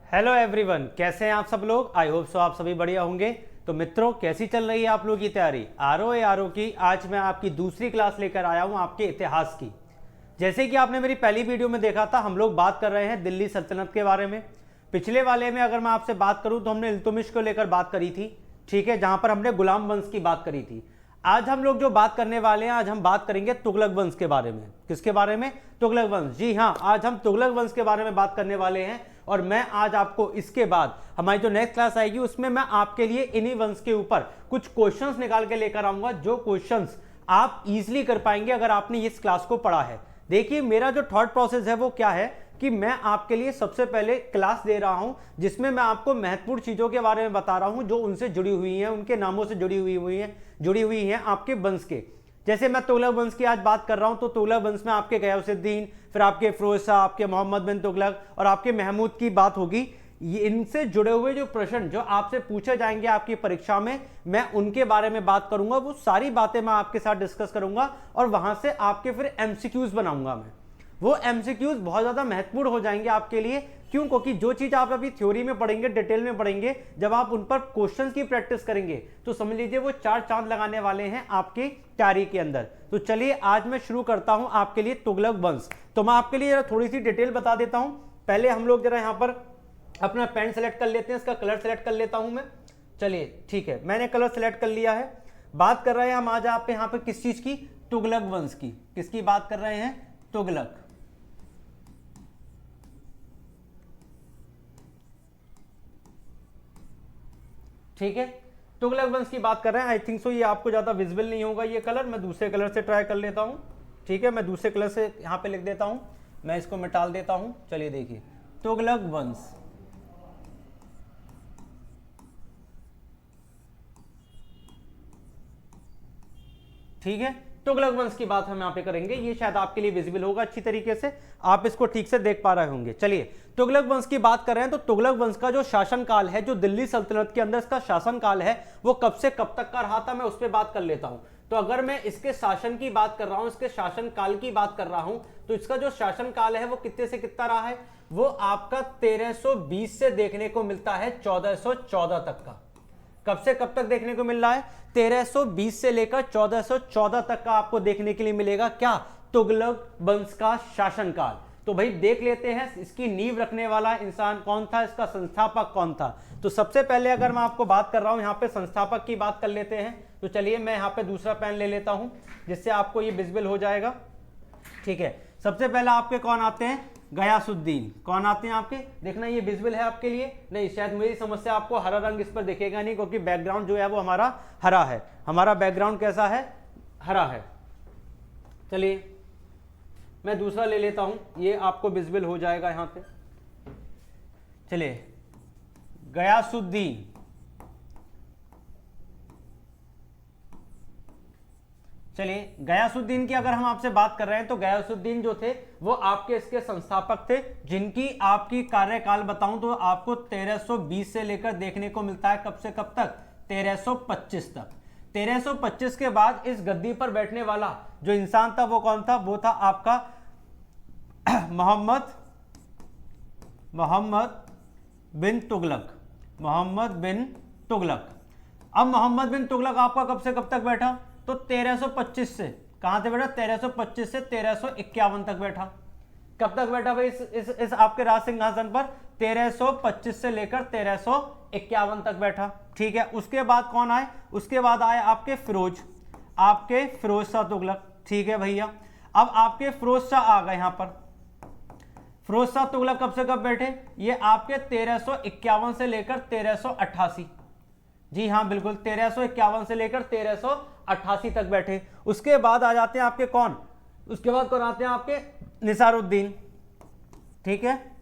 Hello everyone, कैसे हैं आप सब लोग। आई होप सो आप सभी बढ़िया होंगे। तो मित्रों, कैसी चल रही है आप लोगों की तैयारी आरओ की। आज मैं आपकी दूसरी क्लास लेकर आया हूं आपके इतिहास की। जैसे कि आपने मेरी पहली वीडियो में देखा था, हम लोग बात कर रहे हैं दिल्ली सल्तनत के बारे में। पिछले वाले में अगर मैं आपसे बात करूं तो हमने इल्तुतमिश को लेकर बात करी थी, ठीक है, जहां पर हमने गुलाम वंश की बात करी थी। आज हम लोग जो बात करने वाले हैं, आज हम बात करेंगे तुगलक वंश के बारे में। किसके बारे में? तुगलक वंश। जी हाँ, आज हम तुगलक वंश के बारे में बात करने वाले हैं। और मैं आज आपको इसके बाद हमारी जो नेक्स्ट क्लास आएगी उसमें मैं आपके लिए इन्हीं वंश के ऊपर कुछ क्वेश्चंस निकाल के लेकर आऊंगा, जो क्वेश्चंस आप इजीली कर पाएंगे अगर आपने इस क्लास को पढ़ा है। देखिए, मेरा जो थॉट प्रोसेस है वो क्या है कि मैं आपके लिए सबसे पहले क्लास दे रहा हूं जिसमें मैं आपको महत्वपूर्ण चीजों के बारे में बता रहा हूं जो उनसे जुड़ी हुई हैं, उनके नामों से जुड़ी हुई हैं आपके वंश के। जैसे मैं तुगलक वंश की आज बात कर रहा हूं तो तुगलक वंश में आपके गयासुद्दीन, फिर आपके फिरोज शाह, आपके मोहम्मद बिन तुगलक और आपके महमूद की बात होगी। ये इनसे जुड़े हुए जो प्रश्न जो आपसे पूछे जाएंगे आपकी परीक्षा में, मैं उनके बारे में बात करूंगा। वो सारी बातें मैं आपके साथ डिस्कस करूंगा और वहां से आपके फिर एमसीक्यूज बनाऊंगा मैं। वो एमसीक्यूज बहुत ज्यादा महत्वपूर्ण हो जाएंगे आपके लिए। क्यों? क्योंकि जो चीज आप अभी थ्योरी में पढ़ेंगे, डिटेल में पढ़ेंगे, जब आप उन पर क्वेश्चंस की प्रैक्टिस करेंगे तो समझ लीजिए वो चार चांद लगाने वाले हैं आपकी तैयारी के अंदर। तो चलिए आज मैं शुरू करता हूं आपके लिए तुगलक वंश। तो मैं आपके लिए थोड़ी सी डिटेल बता देता हूं। पहले हम लोग जरा यहां पर अपना पेन सेलेक्ट कर लेते हैं, इसका कलर सेलेक्ट कर लेता हूं मैं। चलिए ठीक है, मैंने कलर सेलेक्ट कर लिया है। बात कर रहे हैं हम आज आप यहां पर किस चीज की? तुगलक वंश की। किसकी बात कर रहे हैं? तुगलक। ठीक है, तुगलक वंश की बात कर रहे हैं। आई थिंक सो ये आपको ज्यादा विजिबल नहीं होगा ये कलर, मैं दूसरे कलर से ट्राई कर लेता हूं। ठीक है, मैं दूसरे कलर से यहां पे लिख देता हूं, मैं इसको मिटाल देता हूं। चलिए देखिए, तुगलक वंश। ठीक है, तुगलक वंश की बात हम यहां पे करेंगे। ये शायद आपके लिए विजिबल होगा अच्छी तरीके से, आप इसको ठीक से देख पा रहे होंगे। चलिए, तुगलक वंश की बात कर रहे हैं तो तुगलक वंश का जो शासनकाल है, जो दिल्ली सल्तनत के अंदर इसका शासनकाल है, वो कब से कब तक का रहा था, मैं उस पर बात कर लेता हूं। तो अगर मैं इसके शासन की बात कर रहा हूं, इसके शासनकाल की बात कर रहा हूं, तो इसका जो शासनकाल है वो कितने से कितना रहा है? वो आपका 1320 से देखने को मिलता है 1414 तक का। कब से कब तक देखने को मिल रहा है? 1320 से लेकर 1414 तक का आपको देखने के लिए मिलेगा। क्या? तुगलक वंश का शासनकाल। तो भाई देख लेते हैं इसकी नींव रखने वाला इंसान कौन था, इसका संस्थापक कौन था। तो सबसे पहले अगर मैं आपको बात कर रहा हूं, यहां पे संस्थापक की बात कर लेते हैं। तो चलिए मैं यहां पे दूसरा पेन ले लेता हूं जिससे आपको ये विजिबल हो जाएगा। ठीक है, सबसे पहले आपके कौन आते हैं? गयासुद्दीन। कौन आते हैं आपके? देखना ये विजिबल है आपके लिए? नहीं, शायद मेरी समझ से आपको हरा रंग इस पर दिखेगा नहीं, क्योंकि बैकग्राउंड जो है वो हमारा हरा है। हमारा बैकग्राउंड कैसा है? हरा है। चलिए मैं दूसरा ले लेता हूं, ये आपको विजिबल हो जाएगा यहां पे। चलिए, गयासुद्दीन। चलिए, गयासुद्दीन की अगर हम आपसे बात कर रहे हैं तो गयासुद्दीन जो थे वो आपके इसके संस्थापक थे, जिनकी आपकी कार्यकाल बताऊं तो आपको 1320 से लेकर देखने को मिलता है। कब से कब तक? 1325 तक। 1325 के बाद इस गद्दी पर बैठने वाला जो इंसान था वो कौन था? वो था आपका मोहम्मद बिन तुगलक। मोहम्मद बिन तुगलक। अब मोहम्मद बिन तुगलक आपका कब से कब तक बैठा? तो 1325 से, कहां से बैठा? 1325 से 1351 तक बैठा। कब तक बैठा भाई इस आपके राज सिंहासन पर? 1325 से लेकर 1351 तक बैठा। ठीक है, उसके बाद कौन आए? उसके बाद आए आपके फिरोज शाह तुगलक। ठीक है भैया, अब आपके फिरोज शाह आ गए यहां पर। फिरोज शाह तुगलक कब से कब बैठे? ये आपके 1351 से लेकर 1388। जी हाँ बिल्कुल, 1351 से लेकर 1388 तक बैठे। उसके बाद आ जाते हैं आपके कौन? उसके बाद कौन आते हैं आपके? निसारुद्दीन। ठीक है,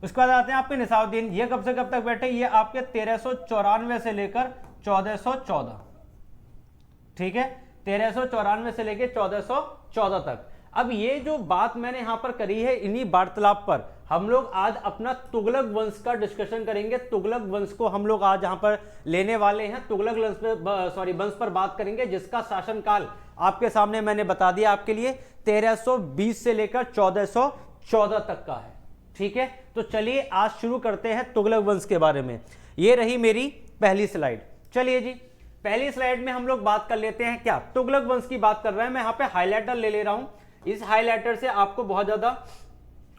उसके बाद आते हैं आपके निसारुद्दीन। ये कब से कब तक बैठे? ये आपके 1394 से लेकर 1414। ठीक है, 1394 से लेकर 1414 तक। अब ये जो बात मैंने यहां पर करी है, इन्हीं वार्तालाप पर हम लोग आज अपना तुगलक वंश का डिस्कशन करेंगे। तुगलक वंश को हम लोग आज यहाँ पर लेने वाले हैं। तुगलक वंश पर बात करेंगे, जिसका शासनकाल आपके सामने मैंने बता दिया आपके लिए 1320 से लेकर 1414 तक का है। ठीक है, तो चलिए आज शुरू करते हैं तुगलक वंश के बारे में। ये रही मेरी पहली स्लाइड। चलिए जी, पहली स्लाइड में हम लोग बात कर लेते हैं क्या, तुगलक वंश की बात कर रहे हैं। मैं यहाँ पे हाईलाइटर ले रहा हूं। इस हाईलाइटर से आपको बहुत ज्यादा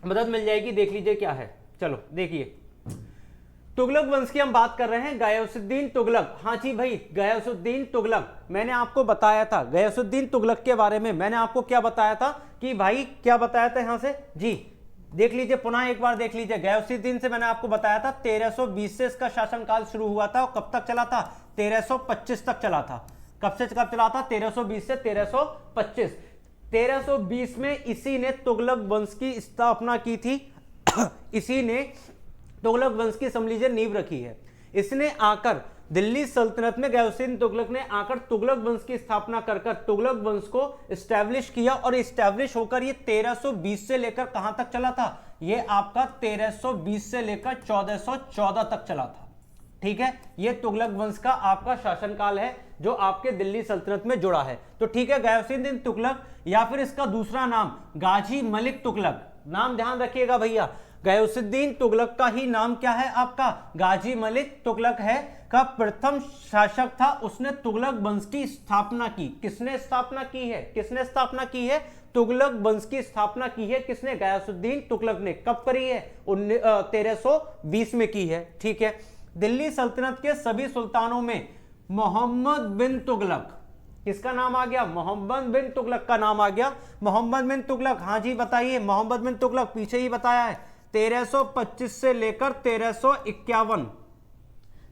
मदद मिल जाएगी। देख लीजिए क्या है। चलो देखिए, तुगलक वंश की हम बात कर रहे हैं। गयासुद्दीन तुगलक, हाँ जी भाई, गयासुद्दीन तुगलक। मैंने आपको बताया था गयासुद्दीन तुगलक के बारे में। मैंने आपको क्या बताया था कि भाई, क्या बताया था यहां से जी, देख लीजिए, पुनः एक बार देख लीजिए। गयासुद्दीन से मैंने आपको बताया था 1320 से इसका शासनकाल शुरू हुआ था। और कब तक चला था? 1325 तक चला था। कब से कब चला था? 1320 से 1325। 1320 में इसी ने तुगलक वंश की स्थापना की थी। इसी ने तुगलक वंश की समलीजिए नींव रखी है। इसने आकर दिल्ली सल्तनत में, गयासुद्दीन तुगलक ने आकर तुगलक वंश की स्थापना कर तुगलक वंश को इस्टेब्लिश किया। और इस्टेब्लिश होकर ये 1320 से लेकर कहां तक चला था? ये आपका 1320 से लेकर 1414 तक चला था। ठीक है, ये तुगलक वंश का आपका शासनकाल है जो आपके दिल्ली सल्तनत में जुड़ा है। तो ठीक है, गयासुद्दीन तुगलक, या फिर इसका दूसरा नाम गाजी मलिक तुगलक। नाम ध्यान रखिएगा भैया, गयासुद्दीन तुगलक का ही नाम क्या है आपका? गाजी मलिक तुगलक है। का प्रथम शासक था, उसने तुगलक वंश की स्थापना की। किसने स्थापना की है? किसने स्थापना की है? तुगलक वंश की स्थापना की है किसने? गयासुद्दीन तुगलक ने। कब करी है? 1320 में की है। ठीक है, दिल्ली सल्तनत के सभी सुल्तानों में मोहम्मद बिन तुगलक, किसका नाम आ गया? मोहम्मद बिन तुगलक का नाम आ गया। मोहम्मद बिन तुगलक, हाँ जी बताइए। मोहम्मद बिन तुगलक पीछे ही बताया है, 1325 से लेकर 1351,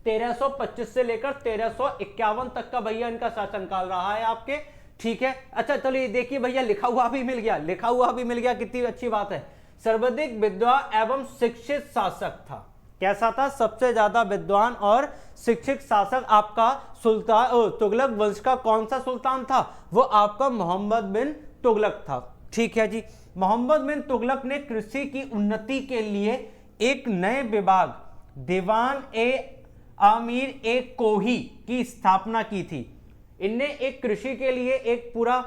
1325 से लेकर 1351 तक का भैया इनका शासनकाल रहा है आपके। ठीक है, अच्छा चलिए देखिए भैया, लिखा हुआ भी मिल गया, लिखा हुआ भी मिल गया, कितनी अच्छी बात है। सर्वाधिक विद्वान एवं शिक्षित शासक था। कैसा था? सबसे ज्यादा विद्वान और शिक्षित शासक आपका सुल्तान तुगलक वंश का कौन सा सुल्तान था? वो आपका मोहम्मद बिन तुगलक था। ठीक है जी, मोहम्मद बिन तुगलक ने कृषि की उन्नति के लिए एक नए विभाग दीवान ए आमिर ए कोही की स्थापना की थी। इनने एक कृषि के लिए एक पूरा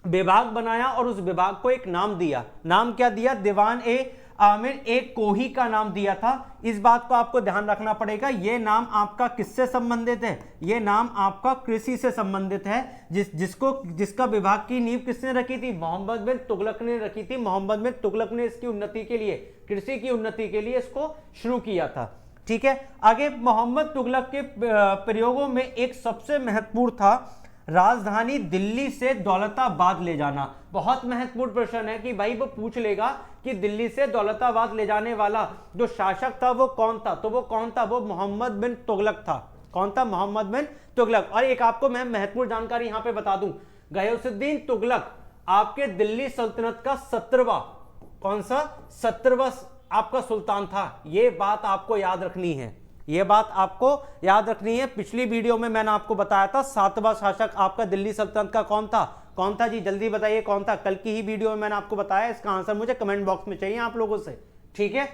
विभाग बनाया और उस विभाग को एक नाम दिया। नाम क्या दिया? दीवान ए आमिर एक कोही का नाम दिया था। इस बात को आपको ध्यान रखना पड़ेगा। यह नाम आपका किससे संबंधित है? यह नाम आपका कृषि से संबंधित है। जिसका विभाग की नींव किसने रखी थी? मोहम्मद बिन तुगलक ने रखी थी। मोहम्मद बिन तुगलक ने इसकी उन्नति के लिए, कृषि की उन्नति के लिए इसको शुरू किया था। ठीक है, आगे मोहम्मद तुगलक के प्रयोगों में एक सबसे महत्वपूर्ण था राजधानी दिल्ली से दौलताबाद ले जाना। बहुत महत्वपूर्ण प्रश्न है कि भाई वो पूछ लेगा कि दिल्ली से दौलताबाद ले जाने वाला जो शासक था वो कौन था? तो वो कौन था? वो मोहम्मद बिन तुगलक था। कौन था? मोहम्मद बिन तुगलक। और एक आपको मैं महत्वपूर्ण जानकारी यहां पे बता दूं, गयासुद्दीन तुगलक आपके दिल्ली सल्तनत का 17वां, कौन सा? 17वां आपका सुल्तान था। ये बात आपको याद रखनी है, ये बात आपको याद रखनी है। पिछली वीडियो में मैंने आपको बताया था 7वां शासक आपका दिल्ली सल्तनत का कौन था? कौन था जी? जल्दी बताइए कौन था? कल की ही वीडियो में मैंने आपको बताया। इसका आंसर मुझे कमेंट बॉक्स में चाहिए आप लोगों से। ठीक है,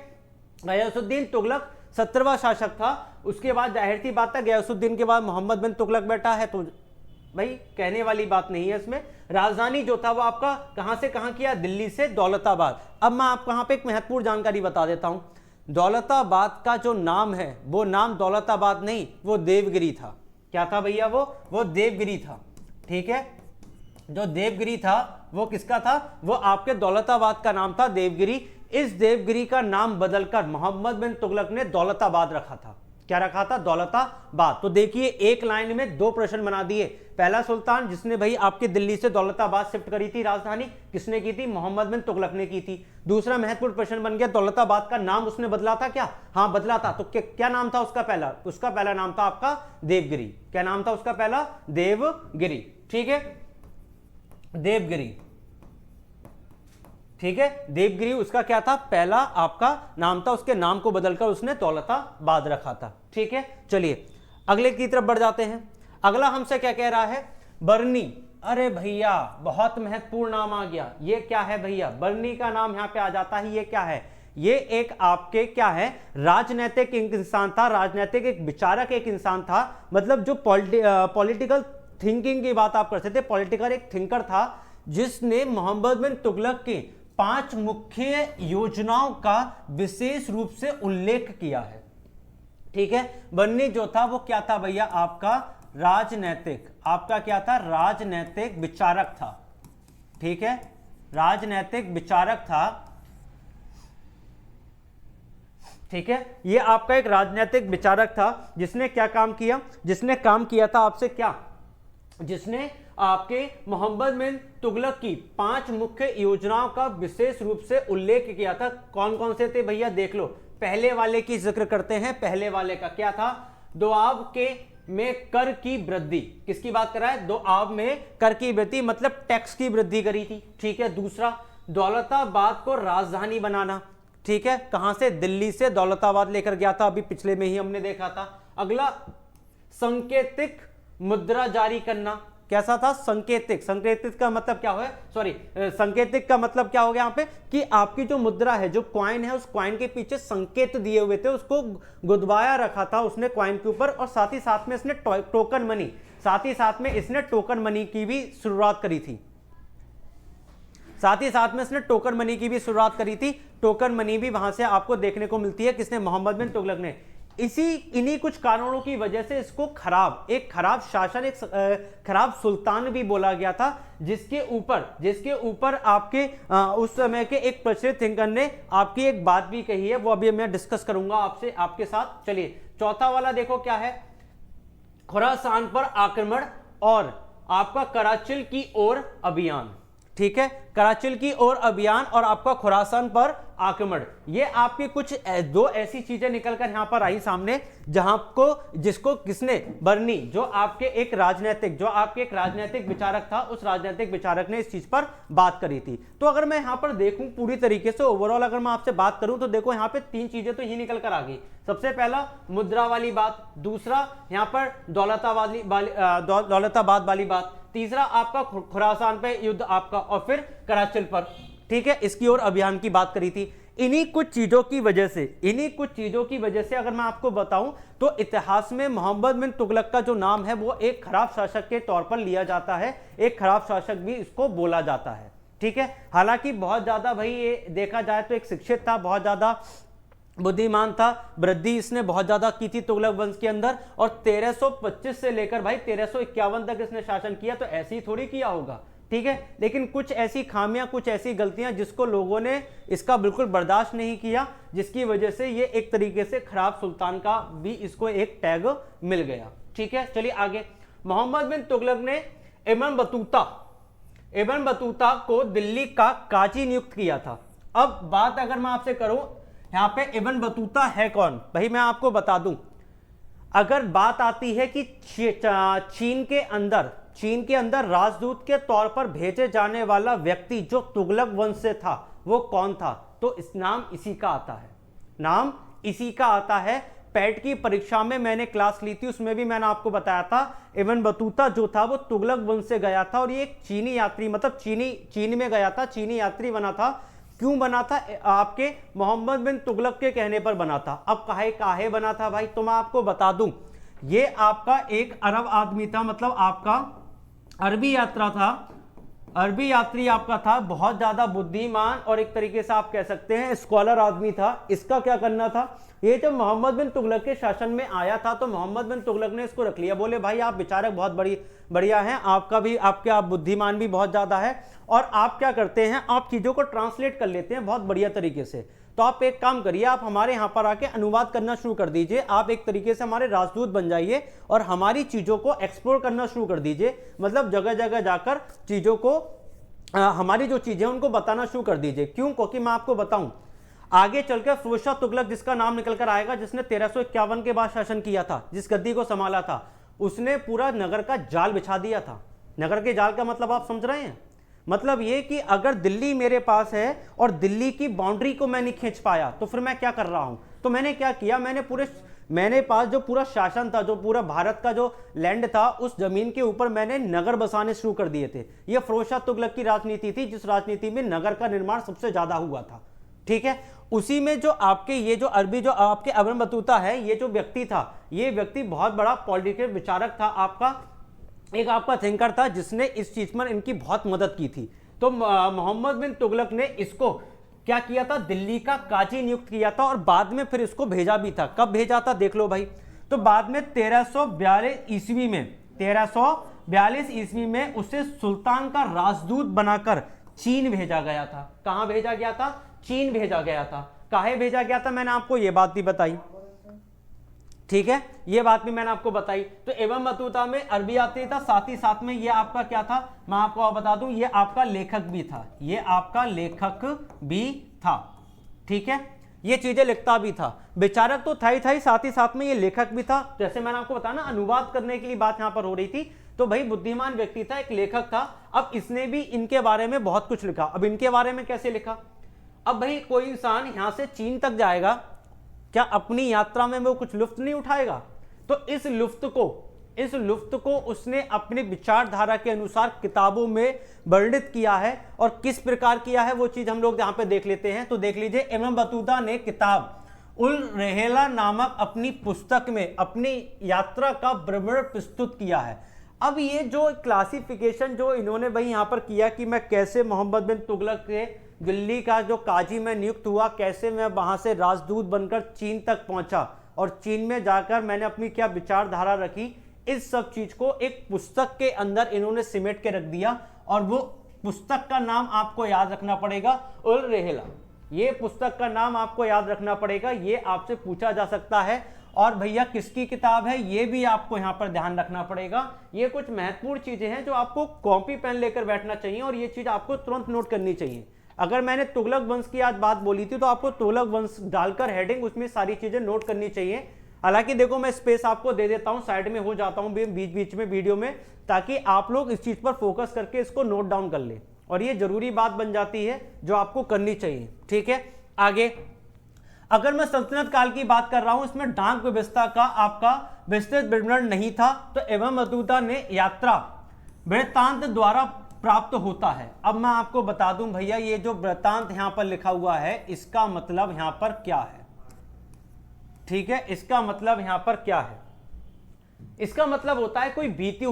गयासुद्दीन तुगलक 17वां शासक था। उसके बाद जाहिर सी बात है, गयासुद्दीन के बाद मोहम्मद बिन तुगलक बैठा है, तो भाई कहने वाली बात नहीं है इसमें। राजधानी जो था वो आपका कहां से कहां किया? दिल्ली से दौलताबाद। अब मैं आपको यहां पे एक महत्वपूर्ण जानकारी बता देता हूं। दौलताबाद का जो नाम है वो नाम दौलताबाद नहीं, वो देवगिरी था। क्या था भैया? वो देवगिरी था। ठीक है, जो देवगिरी था वो किसका था? वो आपके दौलताबाद का नाम था देवगिरी। इस देवगिरी का नाम बदलकर मोहम्मद बिन तुगलक ने दौलताबाद रखा था। क्या रखा था? दौलताबाद। तो देखिए, एक लाइन में दो प्रश्न बना दिए। पहला सुल्तान जिसने भाई आपके दिल्ली से दौलताबाद शिफ्ट करी थी राजधानी, किसने की थी? मोहम्मद बिन तुगलक ने की थी। दूसरा महत्वपूर्ण प्रश्न बन गया, दौलताबाद का नाम उसने बदला था क्या? हाँ बदला था। तो क्या नाम था उसका? उसका पहला नाम था आपका देवगिरी। क्या नाम था उसका पहला? देवगिरी। ठीक है, देवगिरी। ठीक है, देवगिरी उसका क्या था? पहला आपका नाम था। उसके नाम को बदलकर उसने दौलताबाद रखा था। ठीक है, चलिए अगले की तरफ बढ़ जाते हैं। अगला हमसे क्या कह रहा है? बरनी। अरे भैया बहुत महत्वपूर्ण नाम आ गया। ये क्या है भैया? बरनी का नाम यहां पे आ जाता है। ये क्या है? ये एक आपके क्या है, राजनीतिक एक इंसान था, राजनीतिक एक विचारक एक इंसान था, मतलब जो पॉलिटिकल थिंकिंग की बात आप कर सकते, पॉलिटिकल एक थिंकर था, जिसने मोहम्मद बिन तुगलक की 5 मुख्य योजनाओं का विशेष रूप से उल्लेख किया है। ठीक है, बन्नी जो था वो क्या था भैया, आपका राजनैतिक, आपका क्या था, राजनैतिक विचारक था। ठीक है, राजनैतिक विचारक था। ठीक है, ये आपका एक राजनीतिक विचारक था, जिसने क्या काम किया, जिसने काम किया था आपसे क्या, जिसने आपके मोहम्मद बिन तुगलक की 5 मुख्य योजनाओं का विशेष रूप से उल्लेख किया था। कौन कौन से थे भैया, देख लो। पहले वाले की जिक्र करते हैं। पहले वाले का क्या था, दोआब के में कर की वृद्धि, किसकी बात कर रहा है, दोआब में कर की वृद्धि, मतलब टैक्स की वृद्धि करी थी। ठीक है, दूसरा दौलताबाद को राजधानी बनाना। ठीक है, कहां से, दिल्ली से दौलताबाद लेकर गया था, अभी पिछले में ही हमने देखा था। अगला संकेतिक मुद्रा जारी करना। कैसा था, संकेतिक, संकेतिक का मतलब क्या है, सॉरी संकेतिक का मतलब क्या हो गया यहाँ पे, कि आपकी जो मुद्रा है, जो क्वाइन है, उस क्वाइन के पीछे संकेत दिए हुए थे, उसको गुदवाया रखा था उसने क्वाइन के ऊपर, और साथ ही साथ में इसने टोकन मनी, साथ ही साथ में इसने टोकन मनी की भी शुरुआत करी थी, साथ ही साथ में इसने टोकन मनी की भी शुरुआत करी थी। टोकन मनी भी वहां से आपको देखने को मिलती है, किसने, मोहम्मद बिन तुगलक ने। इन्हीं कुछ कारणों की वजह से इसको एक खराब शासन, एक खराब सुल्तान भी बोला गया था, जिसके ऊपर आपके उस समय के एक प्रसिद्ध थिंकर ने आपकी एक बात भी कही है, वो अभी मैं डिस्कस करूंगा आपसे, आपके साथ। चलिए, चौथा वाला देखो क्या है, खुरासान पर आक्रमण और आपका कराचिल की ओर अभियान। ठीक है, कराचिल की ओर अभियान और आपका खुरासान पर आक्रमण, ये आपकी कुछ दो ऐसी चीजें निकलकर यहां पर आई सामने, जहां को जिसको किसने, बर्नी, जो आपके एक राजनीतिक विचारक था, उस राजनीतिक विचारक ने इस चीज पर बात करी थी। तो अगर मैं यहां पर देखूं पूरी तरीके से ओवरऑल अगर मैं आपसे बात करूं, तो देखो यहां पे 3 चीजें तो ही निकल कर आ गई। सबसे पहला मुद्रा वाली बात, दूसरा यहां पर दौलताबाद वाली बात, तीसरा आपका खुरासान पे युद्ध आपका, और फिर कराचिल पर, ठीक है, इसकी ओर अभियान की बात करी थी। इन्हीं कुछ चीजों की वजह से अगर मैं आपको बताऊं, तो इतिहास में मोहम्मद बिन तुगलक का जो नाम है वो एक खराब शासक के तौर पर लिया जाता है, एक खराब शासक भी इसको बोला जाता है। ठीक है, हालांकि बहुत ज्यादा भाई ये देखा जाए तो एक शिक्षित था, बहुत ज्यादा बुद्धिमान था, वृद्धि इसने बहुत ज्यादा की थी तुगलक वंश के अंदर, और 1325 से लेकर भाई 1351 तक इसने शासन किया, तो ऐसे ही थोड़ी किया होगा। ठीक है, लेकिन कुछ ऐसी खामियां, कुछ ऐसी गलतियां जिसको लोगों ने इसका बिल्कुल बर्दाश्त नहीं किया, जिसकी वजह से ये एक तरीके से खराब सुल्तान का भी इसको एक टैग मिल गया। ठीक है, चलिए आगे। मोहम्मद बिन तुगलक ने इब्न बतूता को दिल्ली का काजी नियुक्त किया था। अब बात अगर मैं आपसे करूं, यहां पे इब्न बतूता है कौन, भाई मैं आपको बता दूं, अगर बात आती है कि चीन के अंदर राजदूत के तौर पर भेजे जाने वाला व्यक्ति जो तुगलक वंश से था, वो कौन था, तो इस नाम इसी का आता है। पैट की परीक्षा में मैंने क्लास ली थी, उसमें भी मैंने आपको बताया था, इब्न बतूता जो था वो तुगलक वंश से गया था, और ये एक चीनी यात्री, मतलब चीन में गया था, चीनी यात्री बना था। क्यों बना था, आपके मोहम्मद बिन तुगलक के कहने पर बना था। अब काहे बना था भाई, तो मैं आपको बता दूं, ये आपका एक अरब आदमी था, मतलब आपका अरबी यात्री आपका था, बहुत ज्यादा बुद्धिमान और एक तरीके से आप कह सकते हैं स्कॉलर आदमी था। इसका क्या करना था, ये जब मोहम्मद बिन तुगलक के शासन में आया था, तो मोहम्मद बिन तुगलक ने इसको रख लिया, बोले भाई आप विचारक बहुत बढ़िया हैं, आप बुद्धिमान भी बहुत ज्यादा है, और आप क्या करते हैं, आप चीजों को ट्रांसलेट कर लेते हैं बहुत बढ़िया तरीके से। तो आप एक काम करिए, आप हमारे यहाँ पर आके अनुवाद करना शुरू कर दीजिए, आप एक तरीके से हमारे राजदूत बन जाइए और हमारी चीजों को एक्सप्लोर करना शुरू कर दीजिए, मतलब जगह जगह जाकर चीजों को हमारी जो चीजें उनको बताना शुरू कर दीजिए। क्यों, क्योंकि मैं आपको बताऊं, आगे चलकर फिरोज शाह तुगलक जिसका नाम निकल कर आएगा, जिसने 1351 के बाद शासन किया था, जिस गद्दी को संभाला था, उसने पूरा नगर का जाल बिछा दिया था। नगर के जाल का मतलब आप समझ रहे हैं, मतलब ये कि अगर दिल्ली मेरे पास है और दिल्ली की बाउंड्री को मैं नहीं खींच पाया, तो फिर मैं क्या कर रहा हूं, तो मैंने क्या किया, मैंने पास जो पूरा शासन था, जो पूरा भारत का जो लैंड था, उस जमीन के ऊपर मैंने नगर बसाने शुरू कर दिए थे। यह फिरोज शाह तुगलक की राजनीति थी, जिस राजनीति में नगर का निर्माण सबसे ज्यादा हुआ था। ठीक है। उसी में जो आपके ये जो अरबी जो आपके इब्न बतूता है, ये जो व्यक्ति था, ये व्यक्ति बहुत बड़ा पॉलिटिकल विचारक था, आपका थिंकर था, जिसने इस चीज में इनकी बहुत मदद की थी। तो मोहम्मद बिन तुगलक ने इसको क्या किया था, दिल्ली का काजी नियुक्त किया था और बाद में फिर इसको भेजा भी था। कब भेजा था देख लो भाई, तो बाद में 1342 ईस्वी में उसे सुल्तान का राजदूत बनाकर चीन भेजा गया था। कहां भेजा गया था, चीन भेजा गया था। काहे भेजा गया था, मैंने आपको ये बात भी बताई, ठीक है, ये बात भी मैंने आपको बताई। तो इब्न बतूता में अरबी आती था, साथ ही साथ में ये आपका क्या था, मैं आपको बता दूं, ये आपका लेखक भी था, ये आपका लेखक भी था, ठीक है, ये चीजें लिखता भी था। विचारक तो था ही, साथ ही साथ में ये लेखक भी था। जैसे मैंने आपको बताया ना, अनुवाद करने के लिए बात यहां पर हो रही थी, तो भाई बुद्धिमान व्यक्ति था, एक लेखक था। अब इसने भी इनके बारे में बहुत कुछ लिखा। अब इनके बारे में कैसे लिखा, अब भाई कोई इंसान यहां से चीन तक जाएगा, क्या अपनी यात्रा में वो कुछ लुत्फ नहीं उठाएगा? तो इस लुत्फ को उसने अपनी विचारधारा के अनुसार किताबों में वर्णित किया है। और किस प्रकार किया है वो चीज हम लोग यहां पे देख लेते हैं। तो देख लीजिए, इब्न बतूता ने किताब उल रहेला नामक अपनी पुस्तक में अपनी यात्रा का वर्णन प्रस्तुत किया है। अब ये जो क्लासिफिकेशन जो इन्होंने भाई यहां पर किया कि मैं कैसे मोहम्मद बिन तुगलक के दिल्ली का जो काजी में नियुक्त हुआ, कैसे मैं वहां से राजदूत बनकर चीन तक पहुंचा और चीन में जाकर मैंने अपनी क्या विचारधारा रखी, इस सब चीज को एक पुस्तक के अंदर इन्होंने सिमट के रख दिया। और वो पुस्तक का नाम आपको याद रखना पड़ेगा, उल रहेला। ये पुस्तक का नाम आपको याद रखना पड़ेगा, ये आपसे पूछा जा सकता है। और भैया किसकी किताब है, ये भी आपको यहां पर ध्यान रखना पड़ेगा। ये कुछ महत्वपूर्ण चीजें हैं जो आपको कॉपी पेन लेकर बैठना चाहिए और ये चीज आपको तुरंत नोट करनी चाहिए। अगर मैंने तुगलक वंश की आज बात बोली थी तो आपको तुगलक वंश डालकर हेडिंग उसमें सारी चीजें नोट करनी चाहिए। हालांकि देखो, मैं स्पेस आपको दे देता हूं, साइड में हो जाता हूं बीच बीच में वीडियो में, ताकि आप लोग इस चीज पर फोकस करके इसको नोट डाउन कर ले। और ये जरूरी बात बन जाती है जो आपको करनी चाहिए, ठीक है। आगे अगर मैं सल्तनत काल की बात कर रहा हूं, इसमें डाक व्यवस्था का आपका विस्तृत विवरण नहीं था, तो इब्न बतूता ने यात्रा वृत्तांत द्वारा प्राप्त होता है। अब मैं आपको बता दूं भैया, ये जो वृत्तांत यहां पर लिखा हुआ है, इसका मतलब यहां पर क्या है, ठीक है, इसका मतलब यहां पर क्या है, इसका मतलब होता है कोई बीती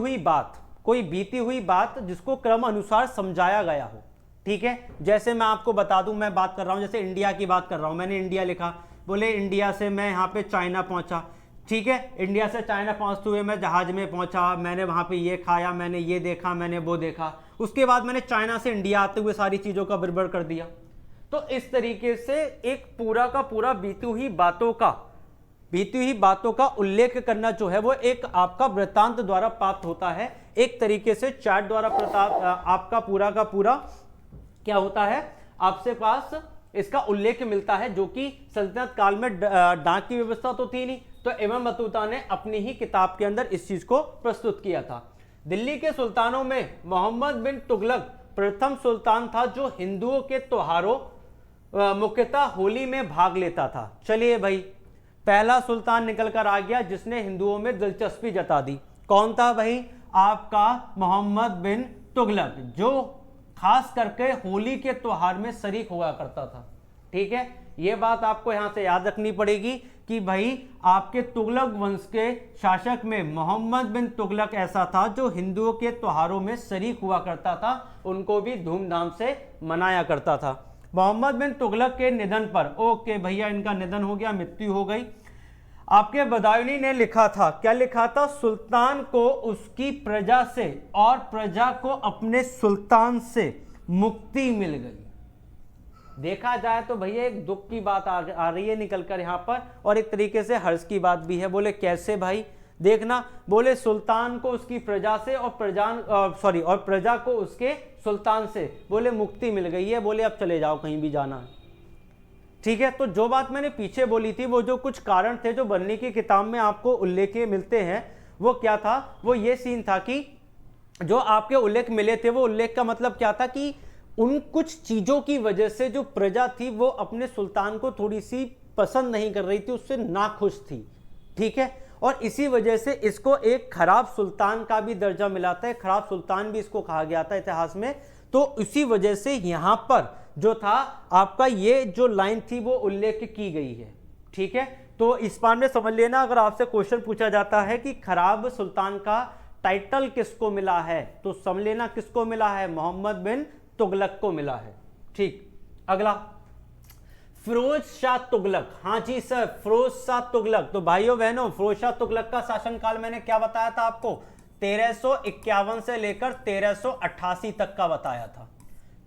हुई बात जिसको क्रम अनुसार समझाया गया हो, ठीक है। जैसे मैं आपको बता दूं, मैं बात कर रहा हूं, जैसे इंडिया की बात कर रहा हूं, मैंने इंडिया लिखा, बोले इंडिया से मैं यहां पे चाइना पहुंचा, ठीक है, इंडिया से चाइना पहुंचते हुए मैं जहाज में पहुंचा, मैंने वहां पे ये खाया, मैंने ये देखा, मैंने वो देखा, उसके बाद मैंने चाइना से इंडिया आते हुए सारी चीजों का विवरण कर दिया। तो इस तरीके से एक पूरा का पूरा बीती हुई बातों का उल्लेख करना जो है वो एक आपका वृत्तांत द्वारा प्राप्त होता है। एक तरीके से चार्ट द्वारा आपका पूरा का पूरा क्या होता है, आपसे पास इसका उल्लेख मिलता है, जो कि सल्तनत काल में डाक की व्यवस्था तो थी नहीं। तो इब्न बतूता ने अपनी ही किताब के अंदर इस चीज को प्रस्तुत किया था। दिल्ली के सुल्तानों में मोहम्मद बिन तुगलक प्रथम सुल्तान था जो हिंदुओं के त्योहारों मुख्यतः होली में भाग लेता था। चलिए भाई, पहला सुल्तान निकल कर आ गया जिसने हिंदुओं में दिलचस्पी जता दी। कौन था भाई, आपका मोहम्मद बिन तुगलक, जो खास करके होली के त्योहार में शरीक हुआ करता था, ठीक है। यह बात आपको यहां से याद रखनी पड़ेगी कि भाई आपके तुगलक वंश के शासक में मोहम्मद बिन तुगलक ऐसा था जो हिंदुओं के त्योहारों में शरीक हुआ करता था, उनको भी धूमधाम से मनाया करता था। मोहम्मद बिन तुगलक के निधन पर, ओके भैया इनका निधन हो गया, मृत्यु हो गई, आपके बदायूनी ने लिखा था, क्या लिखा था, सुल्तान को उसकी प्रजा से और प्रजा को अपने सुल्तान से मुक्ति मिल गई। देखा जाए तो भैया एक दुख की बात आ रही है निकल कर यहाँ पर, और एक तरीके से हर्ष की बात भी है। बोले कैसे भाई, देखना, बोले सुल्तान को उसकी प्रजा से और प्रजा को उसके सुल्तान से बोले मुक्ति मिल गई है, बोले अब चले जाओ कहीं भी जाना है, ठीक है। तो जो बात मैंने पीछे बोली थी, वो जो कुछ कारण थे जो बनने की किताब में आपको उल्लेख मिलते हैं, वो क्या था, वो ये सीन था कि जो आपके उल्लेख मिले थे, वो उल्लेख का मतलब क्या था कि उन कुछ चीजों की वजह से जो प्रजा थी वो अपने सुल्तान को थोड़ी सी पसंद नहीं कर रही थी, उससे नाखुश थी, ठीक है। और इसी वजह से इसको एक खराब सुल्तान का भी दर्जा मिला था, खराब सुल्तान भी इसको कहा गया था इतिहास में। तो इसी वजह से यहां पर जो था आपका ये जो लाइन थी वो उल्लेख की गई है। ठीक है, तो इस बार में समझ लेना, अगर आपसे क्वेश्चन पूछा जाता है कि खराब सुल्तान का टाइटल किसको मिला है, तो समझ लेना किसको मिला है, मोहम्मद बिन तुगलक को मिला है। ठीक, अगला फिरोज शाह तुगलक। हाँ जी सर, फिरोज शाह तुगलक। तो भाइयों बहनों, फिरोज शाह तुगलक का शासनकाल मैंने क्या बताया था आपको, 1351 से लेकर 1388 तक का बताया था।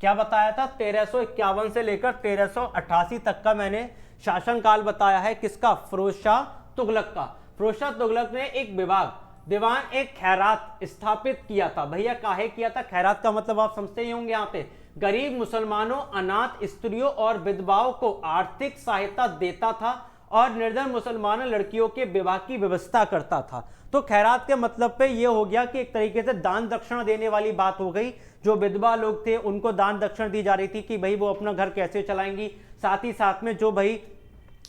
क्या बताया था, 1351 से लेकर 1388 तक का मैंने शासनकाल बताया है। किसका, फिरोज शाह तुगलक का। फिरोज शाह तुगलक ने एक विभाग दीवान एक खैरात स्थापित किया था। भैया काहे किया था, खैरात का मतलब आप समझते ही होंगे, यहाँ पे गरीब मुसलमानों, अनाथ स्त्रियों और विधवाओं को आर्थिक सहायता देता था और निर्धन मुसलमान लड़कियों के विवाह की व्यवस्था करता था। तो खैरात के मतलब पे ये हो गया कि एक तरीके से दान दक्षिणा देने वाली बात हो गई। जो विधवा लोग थे उनको दान दक्षिणा दी जा रही थी कि भाई वो अपना घर कैसे चलाएंगी। साथ ही साथ में जो भाई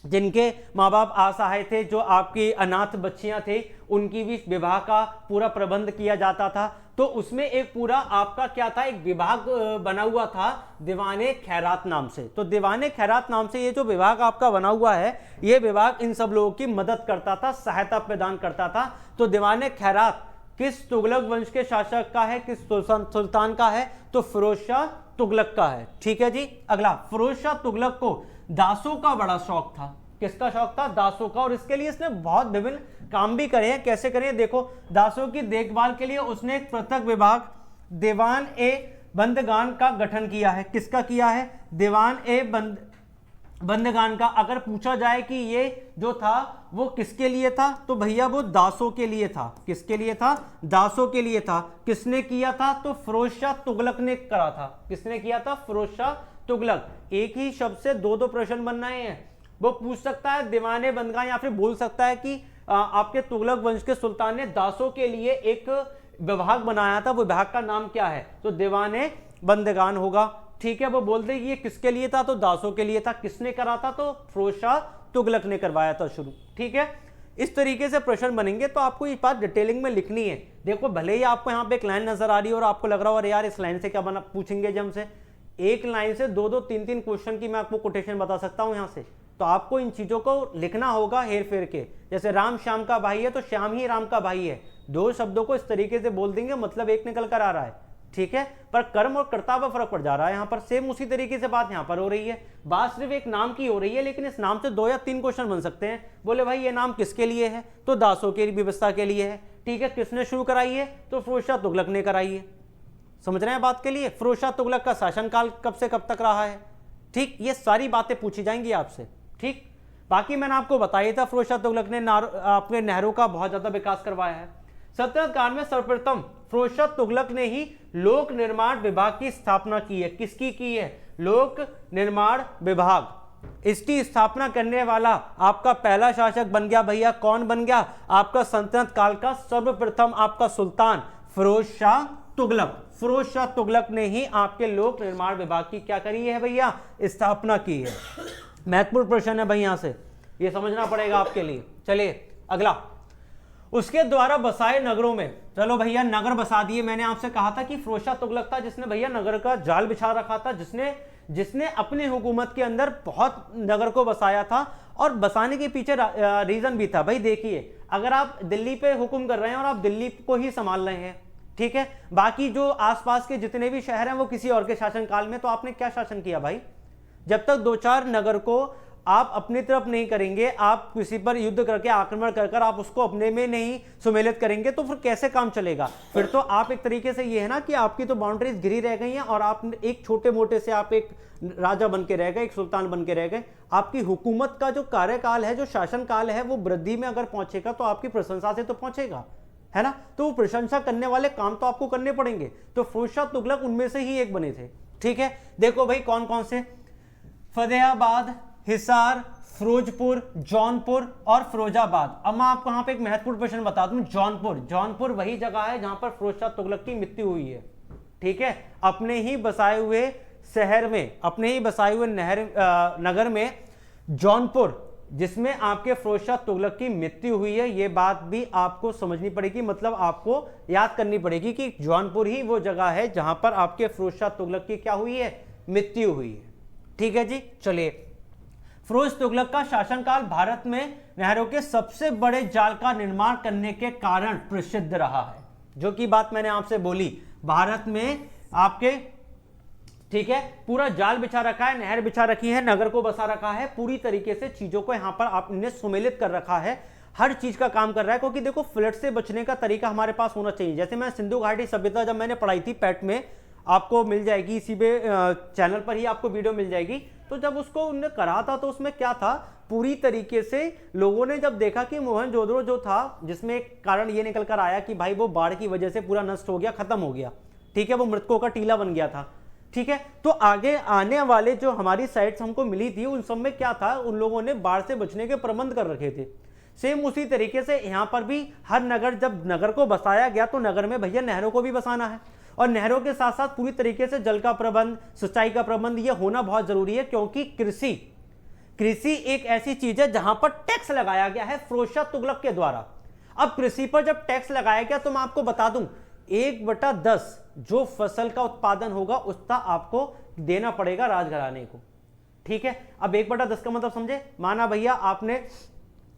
जिनके माँ बाप असहाय थे, जो आपकी अनाथ बच्चियां थे, उनकी भी विवाह का पूरा प्रबंध किया जाता था। तो उसमें एक पूरा आपका क्या था, एक विभाग बना हुआ था दीवाने खैरात नाम से। तो दीवाने खैरात नाम से ये जो विभाग आपका बना हुआ है, ये विभाग इन सब लोगों की मदद करता था, सहायता प्रदान करता था। तो दीवाने खैरात किस तुगलक वंश के शासक का है, किस सुल्तान का है, तो फिरोज शाह तुगलक का है। ठीक है जी, अगला फिरोज शाह तुगलक को दासों का बड़ा शौक था। किसका शौक था, दासों का। और इसके लिए इसने बहुत विभिन्न काम भी करे हैं। कैसे करे, देखो, दासों की देखभाल के लिए उसने एक पृथक विभाग दीवान ए बंदगान का गठन किया है। किसका किया है, दीवान ए बंदगान का। अगर पूछा जाए कि ये जो था वो किसके लिए था, तो भैया वो दासों के लिए था। किसके लिए था, दासों के लिए था। किसने किया था, तो फिरोज शाह तुगलक ने करा था। किसने किया था, फिरोज शाह तुगलक। एक ही शब्द से दो दो प्रश्न बनना है। वो पूछ सकता है दीवाने बंदगान, या फिर बोल सकता है कि आपके तुगलक वंश के सुल्तान ने दासों के लिए एक विभाग बनाया था, वो विभाग का नाम क्या है, तो दीवाने बंदगान होगा। ठीक है, वो बोलते ये किसके लिए था, तो दासों के लिए था। किसने करा था, तो फिरोज शाह तुगलक ने करवाया था शुरू। ठीक है, इस तरीके से प्रश्न बनेंगे। तो आपको ये बात डिटेलिंग में लिखनी है। देखो, भले ही आपको यहाँ पे एक लाइन नजर आ रही है और आपको लग रहा हो अरे यार इस लाइन से क्या बना पूछेंगे, जब से एक लाइन से दो दो तीन तीन क्वेश्चन की मैं आपको कोटेशन बता सकता हूं यहां से। तो आपको इन चीजों को लिखना होगा हेर फेर के। जैसे राम श्याम का भाई है तो श्याम ही राम का भाई है। दो शब्दों को इस तरीके से बोल देंगे, मतलब एक निकल कर आ रहा है। ठीक है, पर कर्म और कर्ता पर फर्क पड़ जा रहा है यहाँ पर। सेम उसी तरीके से बात यहाँ पर हो रही है। बात सिर्फ एक नाम की हो रही है, लेकिन इस नाम से 2 या 3 क्वेश्चन बन सकते हैं। बोले भाई ये नाम किसके लिए है, तो दासों की व्यवस्था के लिए है। ठीक है, किसने शुरू कराई है, तो फिरोज शाह तुगलक ने कराई है। समझ रहे हैं बात के लिए। फिरोज शाह तुगलक का शासनकाल कब से कब तक रहा है। ठीक, ये सारी बातें पूछी जाएंगी आपसे। ठीक, बाकी मैंने आपको बताया था फिरोज शाह तुगलक ने आपके नहरों का बहुत ज्यादा विकास करवाया है। सल्तनत काल में सर्वप्रथम फिरोज शाह तुगलक ने ही लोक निर्माण विभाग की स्थापना की है। किसकी की है, लोक निर्माण विभाग। इसकी स्थापना करने वाला आपका पहला शासक बन गया भैया, कौन बन गया, आपका सल्तनत काल का सर्वप्रथम आपका सुल्तान फिरोज शाह तुगलक। फिरोज शाह तुगलक ने ही आपके लोक निर्माण विभाग की क्या करी है भैया, स्थापना की है। महत्वपूर्ण प्रश्न है भाई, यहां से ये समझना पड़ेगा आपके लिए। चलिए अगला, उसके द्वारा बसाए नगरों में। चलो भैया, नगर बसा दिए। मैंने आपसे कहा था कि फिरोज शाह तुगलक था जिसने भैया नगर का जाल बिछा रखा था, जिसने अपनी हुकूमत के अंदर बहुत नगर को बसाया था। और बसाने के पीछे रीजन भी था। भाई देखिए, अगर आप दिल्ली पे हुक्म कर रहे हैं और आप दिल्ली को ही संभाल रहे हैं, ठीक है, बाकी जो आसपास के जितने भी शहर हैं वो किसी और के शासनकाल में, तो आपने क्या शासन किया भाई। जब तक 2-4 नगर को आप अपनी तरफ नहीं करेंगे, आप किसी पर युद्ध करके आक्रमण कर आप उसको अपने में नहीं सुमेलित करेंगे, तो फिर कैसे काम चलेगा। फिर तो आप एक तरीके से ये है ना कि आपकी तो बाउंड्रीज घिरी रह गई हैं और आप एक छोटे मोटे से आप एक राजा बन के रह गए, एक सुल्तान बन के रह गए। आपकी हुकूमत का जो कार्यकाल है, जो शासनकाल है, वो वृद्धि में अगर पहुंचेगा तो आपकी प्रशंसा से तो पहुंचेगा, है ना। तो वो प्रशंसा करने वाले काम तो आपको करने पड़ेंगे। तो फिरोज शाह तुगलक उनमें से ही एक बने थे। ठीक है, देखो भाई कौन कौन से, फतेहाबाद, हिसार, फिरोजपुर, जौनपुर और फिरोजाबाद। अब मैं आपको यहाँ पे एक महत्वपूर्ण प्रश्न बता दूं। जौनपुर वही जगह है जहां पर फिरोज शाह तुगलक की मृत्यु हुई है। ठीक है, अपने ही बसाए हुए शहर में, अपने ही बसाए हुए नगर में जौनपुर, जिसमें आपके फिरोज शाह तुगलक की मृत्यु हुई है। यह बात भी आपको समझनी पड़ेगी, मतलब आपको याद करनी पड़ेगी कि जौनपुर ही वो जगह है जहां पर आपके फिरोज शाह तुगलक की क्या हुई है, मृत्यु हुई है। ठीक है जी। चलिए, फिरोज तुगलक का शासनकाल भारत में नहरों के सबसे बड़े जाल का निर्माण करने के कारण प्रसिद्ध रहा है। जो कि बात मैंने आपसे बोली, भारत में आपके, ठीक है, पूरा जाल बिछा रखा है, नहर बिछा रखी है, नगर को बसा रखा है, पूरी तरीके से चीजों को यहां पर आपने सुमेलित कर रखा है, हर चीज का काम कर रहा है। क्योंकि देखो, फ्लड से बचने का तरीका हमारे पास होना चाहिए। जैसे मैं सिंधु घाटी सभ्यता जब मैंने पढ़ाई थी पैट में, आपको मिल जाएगी इसी पे चैनल पर ही आपको वीडियो मिल जाएगी। तो जब उसको उन्होंने करा था तो उसमें क्या था, पूरी तरीके से लोगों ने जब देखा कि मोहनजोदड़ो जो था, जिसमें एक कारण ये निकल कर आया कि भाई वो बाढ़ की वजह से पूरा नष्ट हो गया, खत्म हो गया, ठीक है, वो मृतकों का टीला बन गया था, ठीक है। तो आगे आने वाले जो हमारी साइट्स हमको मिली थी, उन सब में क्या था, उन लोगों ने बाढ़ से बचने के प्रबंध कर रखे थे। सेम उसी तरीके से यहां पर भी हर नगर, जब नगर को बसाया गया तो नगर में भैया नहरों को भी बसाना है, और नहरों के साथ साथ पूरी तरीके से जल का प्रबंध, सिंचाई का प्रबंध, यह होना बहुत जरूरी है। क्योंकि कृषि एक ऐसी चीज है जहां पर टैक्स लगाया गया है फिरोज शाह तुगलक के द्वारा। अब कृषि पर जब टैक्स लगाया गया तो मैं आपको बता दूं, 1/10 जो फसल का उत्पादन होगा उसका आपको देना पड़ेगा राजघराने को, ठीक है। अब 1/10 का मतलब समझे, माना भैया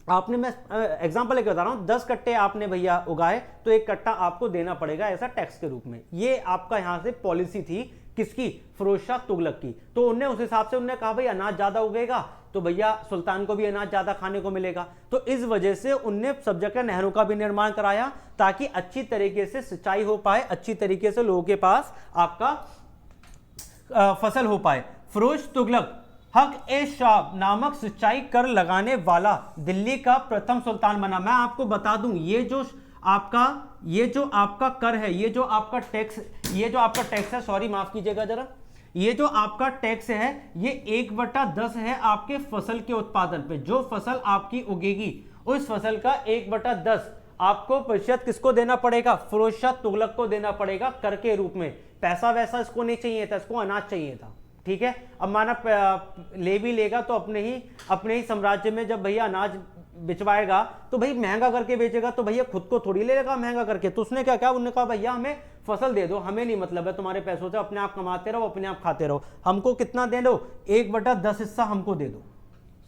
आपने मैं एग्जांपल लेके बता रहा हूं, 10 कट्टे आपने भैया उगाए तो 1 कट्टा आपको देना पड़ेगा ऐसा टैक्स के रूप में। ये आपका यहां से पॉलिसी थी, किसकी, फिरोज शाह तुगलक की। तो उन्हें उस हिसाब से उन्होंने कहा भाई अनाज ज्यादा उगेगा तो भैया सुल्तान को भी अनाज ज्यादा खाने को मिलेगा। तो इस वजह से उनने सब जगह नहरों का भी निर्माण कराया ताकि अच्छी तरीके से सिंचाई हो पाए, अच्छी तरीके से लोगों के पास आपका फसल हो पाए। फिरोज तुगलक हक ए शाह नामक सिंचाई कर लगाने वाला दिल्ली का प्रथम सुल्तान बना। मैं आपको बता दूं, ये जो आपका कर है, ये जो आपका टैक्स है, सॉरी माफ कीजिएगा जरा, ये जो आपका टैक्स है ये 1/10 है आपके फसल के उत्पादन पे। जो फसल आपकी उगेगी उस फसल का 1/10 आपको प्रतिशत किसको देना पड़ेगा, फिरोज शाह तुगलक को देना पड़ेगा कर के रूप में। पैसा वैसा इसको नहीं चाहिए था, इसको अनाज चाहिए था, ठीक है। अब माना ले भी लेगा तो अपने ही साम्राज्य में जब भैया अनाज बिचवाएगा तो भाई महंगा करके बेचेगा, तो भैया खुद को थोड़ी ले लेगा महंगा करके। तो उसने क्या उन्होंने कहा भैया हमें फसल दे दो, हमें नहीं मतलब है तुम्हारे पैसों से, अपने आप कमाते रहो, अपने आप खाते रहो, हमको कितना दे दो, 1/10 हिस्सा हमको दे दो।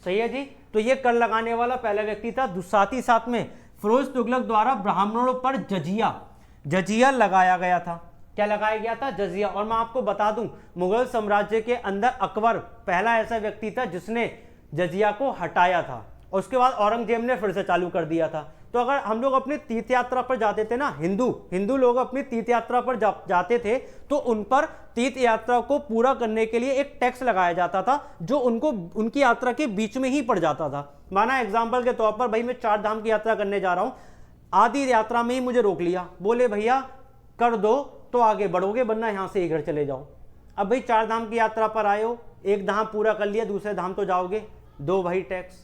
सही है जी। तो ये कर लगाने वाला पहला व्यक्ति था। साथ ही साथ में फिरोज तुगलक द्वारा ब्राह्मणों पर जजिया लगाया गया था। क्या लगाया गया था, जजिया। और मैं आपको बता दूं, मुगल साम्राज्य के अंदर अकबर पहला ऐसा व्यक्ति था जिसने जजिया को हटाया था, और उसके बाद औरंगजेब ने फिर से चालू कर दिया था। तो अगर हम लोग अपनी तीर्थ यात्रा पर जाते थे ना, हिंदू लोग अपनी तीर्थ यात्रा पर जाते थे तो उन पर तीर्थ यात्रा को पूरा करने के लिए एक टैक्स लगाया जाता था जो उनको उनकी यात्रा के बीच में ही पड़ जाता था। माना एग्जाम्पल के तौर पर भाई मैं 4 धाम की यात्रा करने जा रहा हूं, आधी यात्रा में ही मुझे रोक लिया, बोले भैया कर दो तो आगे बढ़ोगे, वरना यहां से इधर चले जाओ। अब भाई 4 धाम की यात्रा पर आए हो, एक धाम पूरा कर लिया, दूसरे धाम तो जाओगे, दो भाई टैक्स,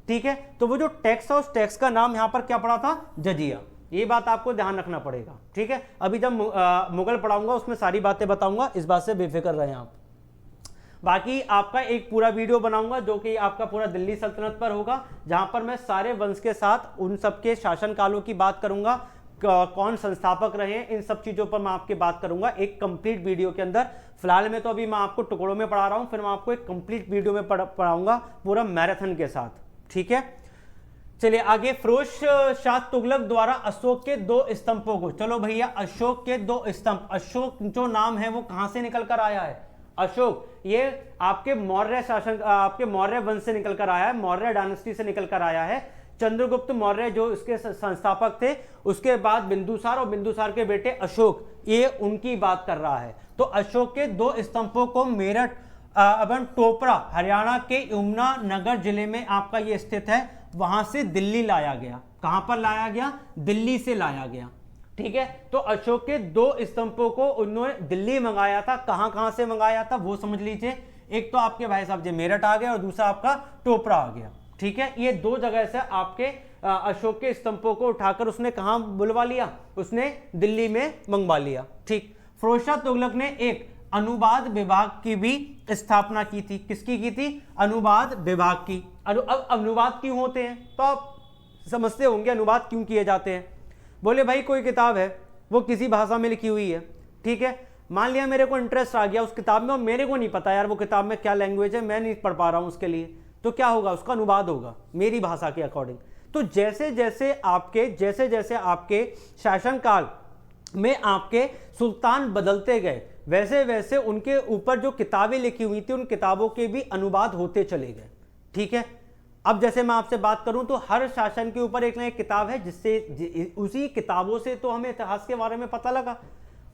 ठीक है। तो वो जो टैक्स है उस टैक्स का नाम यहां पर क्या पड़ा था, जजिया। ये बात आपको ध्यान रखना पड़ेगा, ठीक है। अभी जब मुगल पढ़ाऊंगा उसमें सारी बातें बताऊंगा, इस बात से बेफिक्र रहें आप। बाकी आपका एक पूरा वीडियो बनाऊंगा जो कि आपका पूरा दिल्ली सल्तनत पर होगा, जहां पर मैं सारे वंश के साथ उन सबके शासन कालों की बात करूंगा, कौन संस्थापक रहे, इन सब चीजों पर मैं आपकी बात करूंगा एक कंप्लीट वीडियो के अंदर। फिलहाल में तो अभी मैं आपको टुकड़ों में पढ़ा रहा हूं, फिर मैं आपको एक कंप्लीट वीडियो में पढ़ाऊंगा पूरा मैराथन के साथ, ठीक है। चलिए आगे, फिरोज शाह तुगलक द्वारा अशोक के 2 स्तंभों को, चलो भैया अशोक के 2 स्तंभ, अशोक जो नाम है वो कहां से निकल कर आया है, अशोक ये आपके मौर्य शासन, आपके मौर्य वंश से निकल कर आया है, मौर्य डायनेस्टी से निकल कर आया है। चंद्रगुप्त मौर्य जो इसके संस्थापक थे, उसके बाद बिंदुसार और बिंदुसार के बेटे अशोक, ये उनकी बात कर रहा है। तो अशोक के 2 स्तंभों को मेरठ एवं टोपरा हरियाणा के यमुना नगर जिले में आपका ये स्थित है, वहां से दिल्ली लाया गया। कहां पर लाया गया, दिल्ली से लाया गया, ठीक है। तो अशोक के 2 स्तंभों को उन्होंने दिल्ली मंगाया था। कहां से मंगाया था वो समझ लीजिए, एक तो आपके भाई साहब जी मेरठ आ गया और दूसरा आपका टोपरा आ गया, ठीक है। ये 2 जगह से आपके अशोक के स्तंभों को उठाकर उसने कहां बुलवा लिया, उसने दिल्ली में मंगवा लिया, ठीक। फिरोज शाह तुगलक ने एक अनुवाद विभाग की भी स्थापना की थी। किसकी की थी, अनुवाद विभाग की। अब अनुवाद क्यों होते हैं, तो आप समझते होंगे अनुवाद क्यों किए जाते हैं। बोले भाई कोई किताब है वो किसी भाषा में लिखी हुई है, ठीक है, मान लिया मेरे को इंटरेस्ट आ गया उस किताब में और मेरे को नहीं पता यार वो किताब में क्या लैंग्वेज है, मैं नहीं पढ़ पा रहा हूं उसके लिए, तो क्या होगा, उसका अनुवाद होगा मेरी भाषा के अकॉर्डिंग। तो जैसे जैसे आपके शासनकाल में आपके सुल्तान बदलते गए, वैसे वैसे उनके ऊपर जो किताबें लिखी हुई थी उन किताबों के भी अनुवाद होते चले गए। ठीक है, अब जैसे मैं आपसे बात करूं तो हर शासन के ऊपर एक ना एक किताब है, जिससे उसी किताबों से तो हमें इतिहास के बारे में पता लगा।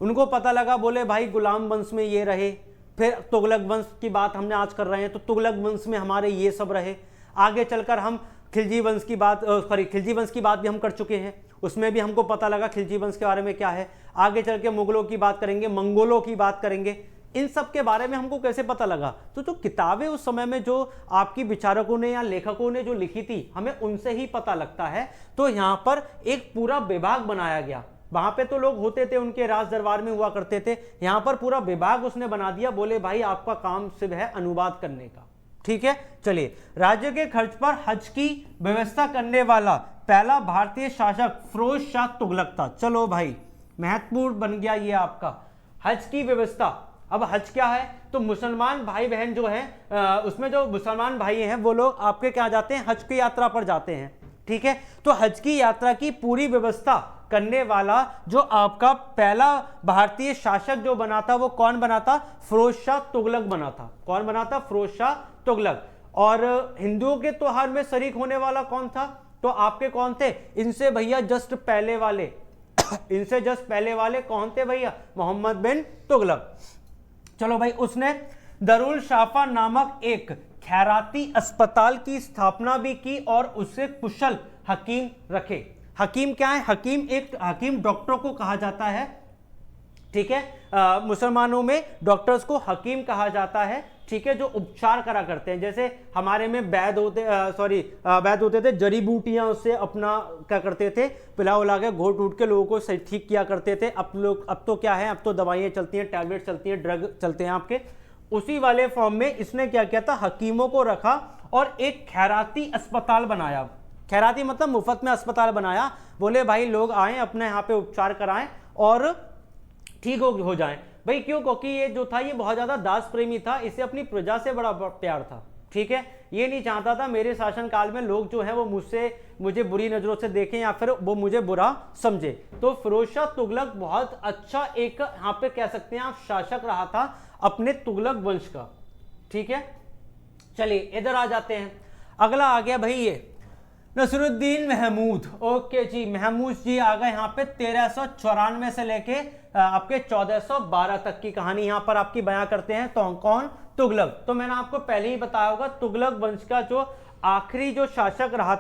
उनको पता लगा, बोले भाई गुलाम वंश में ये रहे, फिर तुगलक वंश की बात हमने आज कर रहे हैं तो तुगलक वंश में हमारे ये सब रहे, आगे चलकर हम खिलजी वंश की बात भी हम कर चुके हैं, उसमें भी हमको पता लगा खिलजी वंश के बारे में क्या है। आगे चल के मुगलों की बात करेंगे, मंगोलों की बात करेंगे, इन सब के बारे में हमको कैसे पता लगा, तो जो किताबें उस समय में जो आपकी विचारकों ने या लेखकों ने जो लिखी थी हमें उनसे ही पता लगता है। तो यहाँ पर एक पूरा विभाग बनाया गया, वहां पे तो लोग होते थे उनके राज दरबार में हुआ करते थे, यहाँ पर पूरा विभाग उसने बना दिया, बोले भाई आपका काम सिर्फ है अनुवाद करने का। ठीक है, चलिए, राज्य के खर्च पर हज की व्यवस्था करने वाला पहला भारतीय शासक फिरोज शाह तुगलक था। चलो भाई, महत्वपूर्ण बन गया ये आपका हज की व्यवस्था। अब हज क्या है, तो मुसलमान भाई बहन जो हैं उसमें जो मुसलमान भाई हैं वो लोग आपके क्या जाते हैं, हज की यात्रा पर जाते हैं। ठीक है, तो हज की यात्रा की पूरी व्यवस्था करने वाला जो आपका पहला भारतीय शासक जो बना था वो कौन बना था, फिरोज शाह तुगलक बना था। कौन बना था, फिरोज शाह तुगलक। और हिंदुओं के त्योहार में शरीक होने वाला कौन था, तो आपके कौन थे, इनसे भैया जस्ट पहले वाले इनसे जस्ट पहले वाले कौन थे भैया, मोहम्मद बिन तुगलक। चलो भाई, उसने दरुल शाफा नामक एक खैराती अस्पताल की स्थापना भी की और उससे कुशल हकीम रखे। हकीम क्या है, हकीम डॉक्टर को कहा जाता है। ठीक है, मुसलमानों में डॉक्टर्स को हकीम कहा जाता है। ठीक है, जो उपचार करा करते हैं, जैसे हमारे में वैद होते थे, जड़ी बूटियां उससे अपना क्या करते थे, पिला उला के घोट उठ के लोगों को ठीक किया करते थे। अब तो क्या है, अब तो दवाइयां चलती हैं, टैबलेट चलती हैं, ड्रग चलते हैं आपके, उसी वाले फॉर्म में इसने क्या किया था, हकीमों को रखा और एक खैराती अस्पताल बनाया। खैराती मतलब मुफ्त में अस्पताल बनाया, बोले भाई लोग आए अपने यहाँ पे उपचार कराएं और ठीक हो जाएं। भाई क्यों, क्योंकि ये जो था ये बहुत ज्यादा दास प्रेमी था, इसे अपनी प्रजा से बड़ा प्यार था। ठीक है, ये नहीं चाहता था मेरे शासन काल में लोग जो है वो मुझे बुरी नजरों से देखें या फिर वो मुझे बुरा समझे। तो फिरोज शाह तुगलक बहुत अच्छा एक यहाँ पे कह सकते हैं आप शासक रहा था अपने तुगलक वंश का। ठीक है, चलिए इधर आ जाते हैं, अगला आ गया भाई ये नसरुद्दीन महमूद। ओके जी, महमूद जी आ गए यहाँ पे 1394 से लेके आपके 1412 तक की कहानी यहाँ पर आपकी बयां करते हैं। तो कौन, तुगलक। तो मैंने आपको पहले ही बताया होगा तुगलक वंश का जो आखिरी जो शासक रहा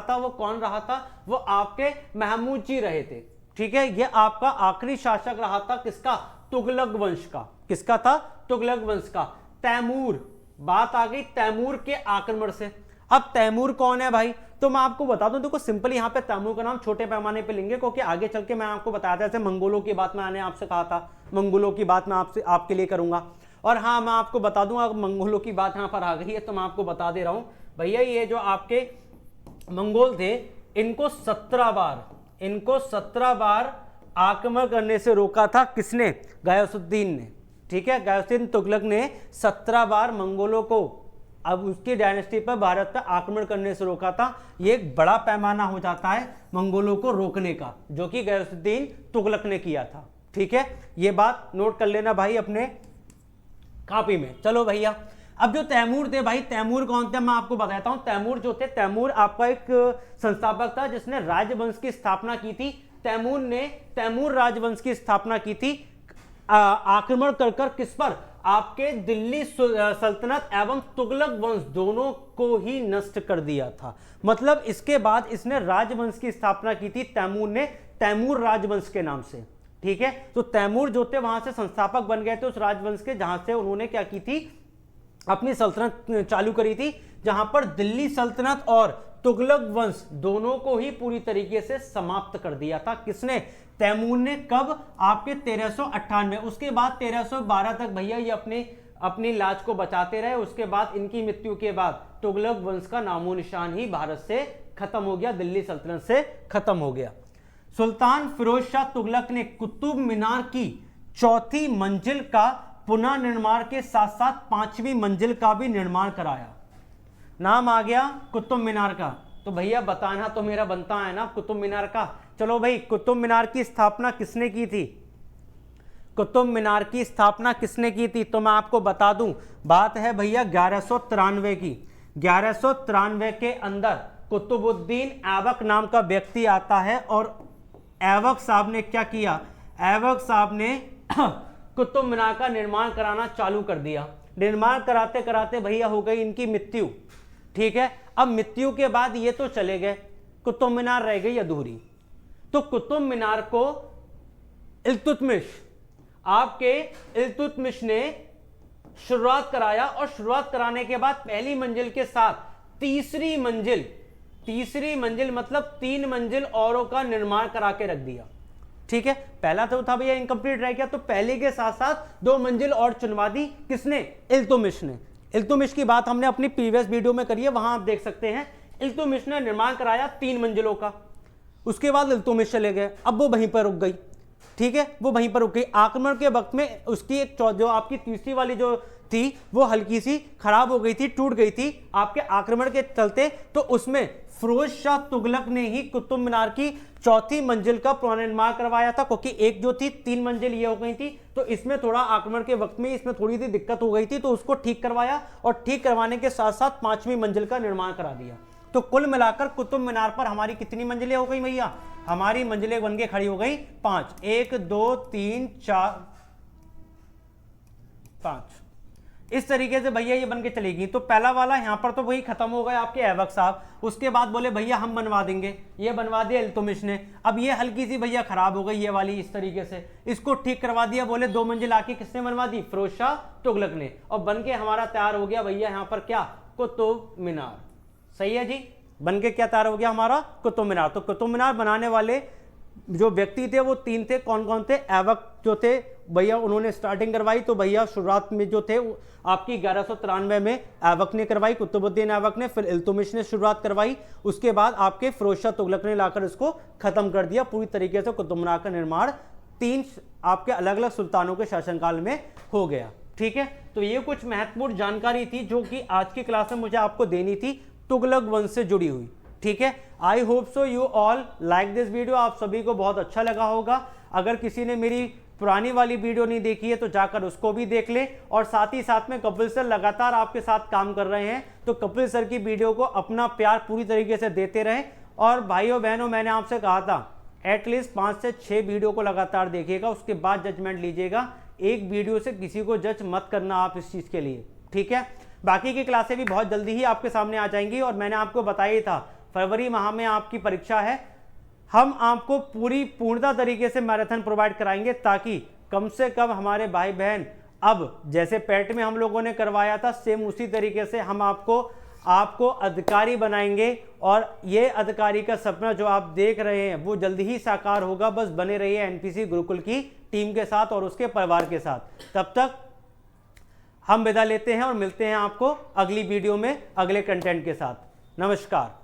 था, वो कौन रहा था, वो आपके महमूद जी रहे थे। ठीक है, ये आपका आखिरी शासक रहा था किसका, तुगलक वंश का। किसका था, तुगलक वंश का। तैमूर, बात आ गई तैमूर के आक्रमण से। अब तैमूर कौन है भाई, तो मैं आपको बता दूं, देखो सिंपली यहाँ पे तैमूर का नाम छोटे पैमाने पे लेंगे क्योंकि आगे चल के मैं आपको बताया था, जैसे मंगोलों की बात मैंने आपसे कहा था, मंगोलों की बात मैं आपके लिए करूंगा। और हाँ, मैं आपको बता दूंगा, मंगोलों की बात यहाँ पर आ गई है तो मैं आपको बता दे रहा हूं भैया, ये जो आपके मंगोल थे इनको 17 बार आक्रमण करने से रोका था किसने, गयासुद्दीन ने। ठीक है, गयासुद्दीन तुगलक ने 17 बार मंगोलों को अब उसकी डायनेस्टी पर भारत पर आक्रमण करने से रोका था। ये एक बड़ा पैमाना हो जाता है मंगोलों को रोकने का, जो कि गयासुद्दीन तुगलक ने किया था। ठीक है, ये बात नोट कर लेना भाई अपने कॉपी में। चलो भैया, अब जो तैमूर थे भाई, तैमूर कौन थे मैं आपको बताता हूं। तैमूर जो थे, तैमूर आपका एक संस्थापक था जिसने राजवंश की स्थापना की थी। तैमूर ने तैमूर राजवंश की स्थापना की थी आक्रमण कर किस पर, आपके दिल्ली सल्तनत एवं तुगलक वंश दोनों को ही नष्ट कर दिया था। मतलब इसके बाद इसने राजवंश की स्थापना की थी तैमूर ने, तैमूर राजवंश के नाम से। ठीक है, तो तैमूर जो थे वहां से संस्थापक बन गए थे उस राजवंश के, जहां से उन्होंने क्या की थी, अपनी सल्तनत चालू करी थथी, जहां पर दिल्ली सल्तनत और तुगलक वंश दोनों को ही पूरी तरीके से समाप्त कर दिया था। किसने, तैमूर ने। कब, आपके 1398। उसके बाद 1312 तक भैया ये अपनी लाज को बचाते रहे। उसके बाद इनकी मृत्यु के बाद तुगलक वंश का नामो निशान ही भारत से खत्म हो गया, दिल्ली सल्तनत से खत्म हो गया। सुल्तान फिरोज शाह तुगलक ने कुतुब मीनार की चौथी मंजिल का पुनः निर्माण के साथ साथ पांचवी मंजिल का भी निर्माण कराया। नाम आ गया कुतुब मीनार का, तो भैया बताना तो मेरा बनता है ना कुतुब मीनार का। चलो भाई, कुतुब मीनार की स्थापना किसने की थी? कुतुब मीनार की स्थापना किसने की थी? तो मैं आपको बता दूं, बात है भैया 1193 की। 1193 के अंदर कुतुबुद्दीन ऐबक नाम का व्यक्ति आता है और ऐबक साहब ने क्या किया? ऐबक साहब ने कुतुब मीनार का निर्माण कराना चालू कर दिया। निर्माण कराते कराते भैया हो गई इनकी मृत्यु। ठीक है, अब मृत्यु के बाद ये तो चले गए, कुतुब मीनार रह गई अधूरी। तो कुतुब मीनार को इल्तुतमिश, आपके इल्तुतमिश ने शुरुआत कराया और शुरुआत कराने के बाद पहली मंजिल के साथ तीसरी मंजिल मतलब 3 मंजिल औरों का निर्माण करा के रख दिया। ठीक है, पहला तो था भैया इनकम्प्लीट रह गया, तो पहले के साथ साथ 2 मंजिल और चुनवा दी। किसने? इल्तुतमिश ने। इल्तुतमिश की बात हमने अपनी प्रीवियस वीडियो में करी है, वहां आप देख सकते हैं। इल्तुतमिश ने निर्माण कराया 3 मंजिलों का। उसके बाद इल्तुतमिश चले गए, अब वो वहीं पर रुक गई। ठीक है, वो वहीं पर रुक गई। आक्रमण के वक्त में उसकी एक जो आपकी तीसरी वाली जो थी वो हल्की सी खराब हो गई थी, टूट गई थी आपके आक्रमण के चलते। तो उसमें फिरोज शाह तुगलक ने ही कुतुब मीनार की चौथी मंजिल का पुनर्निर्माण करवाया था, क्योंकि एक जो थी 3 मंजिल ये हो गई थी, तो इसमें थोड़ा आक्रमण के वक्त में इसमें थोड़ी सी दिक्कत हो गई थी, तो उसको ठीक करवाया और ठीक करवाने के साथ साथ 5वीं मंजिल का निर्माण करा दिया। तो कुल मिलाकर कुतुब मीनार पर हमारी कितनी मंजिलें हो गई भैया? हमारी मंजिलें बन के खड़ी हो गई 5। 1 2 3 4 5 इस तरीके से भैया ये बन के चलेगी। तो पहला वाला यहां पर तो वही खत्म हो गया आपके ऐबक साहब। उसके बाद बोले भैया हम बनवा देंगे, ये बनवा दिया इल्तुतमिश ने। अब ये हल्की सी भैया खराब हो गई ये वाली, इस तरीके से इसको ठीक करवा दिया। बोले 2 मंजिल आके किसने बनवा दी? फिरोज शाह तुगलक ने। और बन के हमारा तैयार हो गया भैया यहाँ पर क्या? कुतुब मीनार। सही है जी, बन के क्या तैयार हो गया हमारा? कुतुब मीनार। तो कुतुब मीनार बनाने वाले जो व्यक्ति थे वो 3 थे। कौन कौन थे? ऐबक जो थे भैया, उन्होंने स्टार्टिंग करवाई। तो भैया शुरुआत में जो थे आपकी 1193 में ऐबक ने करवाई, कुतुबुद्दीन ऐबक ने। फिर इल्तुतमिश ने शुरुआत करवाई। उसके बाद आपके फिरोज शाह तुगलक ने लाकर इसको खत्म कर दिया। पूरी तरीके से कुतुब मीनार का निर्माण 3 आपके अलग अलग सुल्तानों के शासनकाल में हो गया। ठीक है, तो ये कुछ महत्वपूर्ण जानकारी थी जो कि आज की क्लास में मुझे आपको देनी थी, तुगलक वंश से जुड़ी हुई। ठीक है, I hope so you all like this video. आप सभी को बहुत अच्छा लगा होगा। अगर किसी ने मेरी पुरानी वाली वीडियो नहीं देखी है तो जाकर उसको भी देख ले। और साथ ही साथ में कपिल सर लगातार आपके साथ काम कर रहे हैं, तो कपिल सर की वीडियो को अपना प्यार पूरी तरीके से देते रहें। और भाइयों बहनों, मैंने आपसे कहा था एटलीस्ट 5 से 6 वीडियो को लगातार देखिएगा, उसके बाद जजमेंट लीजिएगा। एक वीडियो से किसी को जज मत करना आप इस चीज़ के लिए। ठीक है, बाकी की क्लासें भी बहुत जल्दी ही आपके सामने आ जाएंगी। और मैंने आपको बताया ही था फरवरी माह में आपकी परीक्षा है। हम आपको पूर्णता तरीके से मैराथन प्रोवाइड कराएंगे, ताकि कम से कम हमारे भाई बहन, अब जैसे पेट में हम लोगों ने करवाया था सेम उसी तरीके से हम आपको अधिकारी बनाएंगे। और ये अधिकारी का सपना जो आप देख रहे हैं वो जल्दी ही साकार होगा। बस बने रहिए एनपीसी गुरुकुल की टीम के साथ और उसके परिवार के साथ। तब तक हम विदा लेते हैं और मिलते हैं आपको अगली वीडियो में अगले कंटेंट के साथ। नमस्कार।